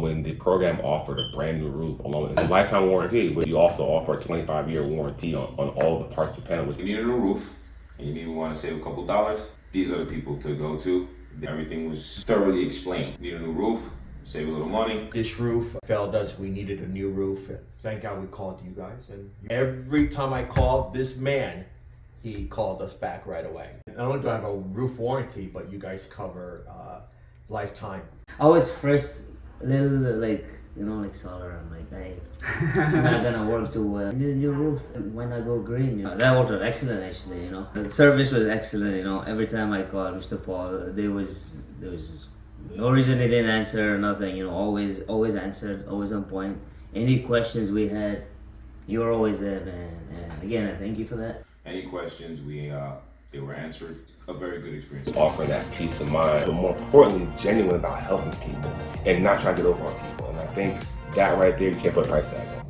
when the program offered a brand new roof along with a lifetime warranty, but you also offer a 25-year warranty on all the parts of the panel. If you need a new roof and you maybe want to save a couple dollars, these are the people to go to. Everything was thoroughly explained. Need a new roof, save a little money. This roof failed us. We needed a new roof. Thank God we called you guys. And every time I called this man, he called us back right away. Not only do I have a roof warranty, but you guys cover lifetime. I was first a little like, solar. I'm like, hey, it's not gonna work too well. I need a new roof. Why not go green? That worked out excellent actually. The service was excellent. Every time I called Mr. Paul, there was no reason they didn't answer or nothing. Always answered, always on point. Any questions we had, you were always there, man. And again, I thank you for that. Any questions, they were answered. A very good experience. Offer that peace of mind, but more importantly, genuine about helping people and not trying to get over on people. And I think that right there, you can't put a price tag on.